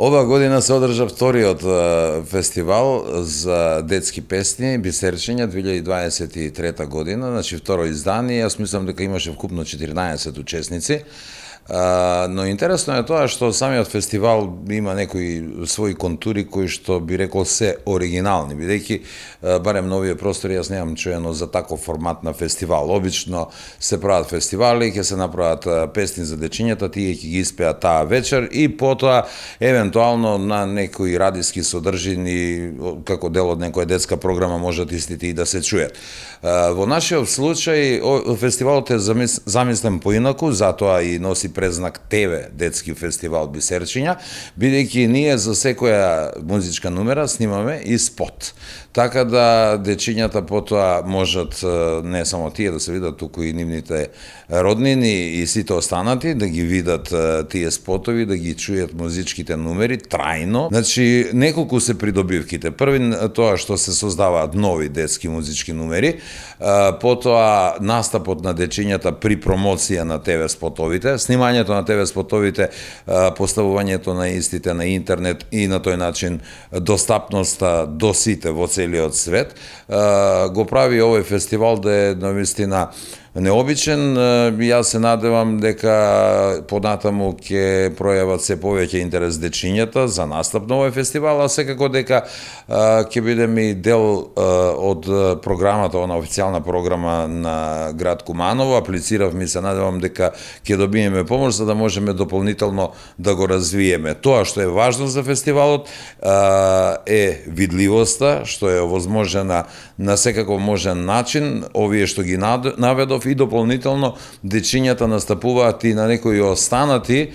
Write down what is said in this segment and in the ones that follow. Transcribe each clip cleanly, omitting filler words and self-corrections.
Ова година се одржа вториот фестивал за детски песни Бисерчиња 2023 година, значи второ издание. Јас мислам дека имаше вкупно 14 учесници. Но интересно е тоа што самиот фестивал има некои своји контури кои што би рекол се оригинални, бидејќи барем на овие простори јас немам чуено за таков формат на фестивал. Обично се прават фестивали, ќе се направат песни за дечињата, тие ќе ги испеат таа вечер и потоа евентуално на некои радиски содржини како дел од некоја детска програма можат истите и да се чујат. Во нашиот случај фестивалот е замислен поинаку, затоа и носи презнак ТВ детски фестивал Бисерчиња, бидејќи ние за секоја музичка номера снимаме и спот. Така да дечињата потоа можат не само тие да се видат, туку и нивните роднини и сите останати да ги видат тие спотови, да ги чујат музичките номери трајно. Значи, неколку се придобивките. Први тоа што се создаваат нови детски музички номери, потоа настапот на дечињата при промоција на ТВ спотовите, снимањето на ТВ спотовите, поставувањето на истите на интернет и на тој начин достапноста до сите во целиот свет, го прави овој фестивал да е навистина необичен. Јас се надевам дека понатаму ќе пројават се повеќе интерес дечињата за настап на овој фестивал, а секако дека ќе бидеме и дел од програмата, она официјална програма на град Куманово. Аплицирав и се надевам дека ќе добиеме помош за да можеме дополнително да го развиеме. Тоа што е важно за фестивалот е видливоста, што е овозможена на секако можен начин, овие што ги наведов, и дополнително дечињата настапуваат и на некои останати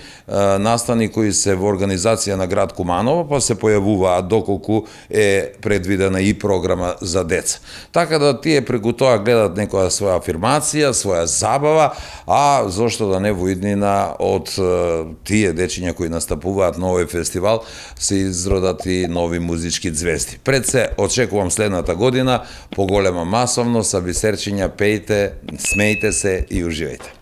настани кои се во организација на град Куманово, па се појавуваат доколку е предвидена и програма за деца. Така да тие преку тоа гледат некоја своја афирмација, своја забава, а зошто да не во иднина од тие дечиња кои настапуваат на овој фестивал се изродат и нови музички ѕвезди. Пред се очекувам следната година поголема масовност, а Бисерчиња пејте, смејте се и уживајте.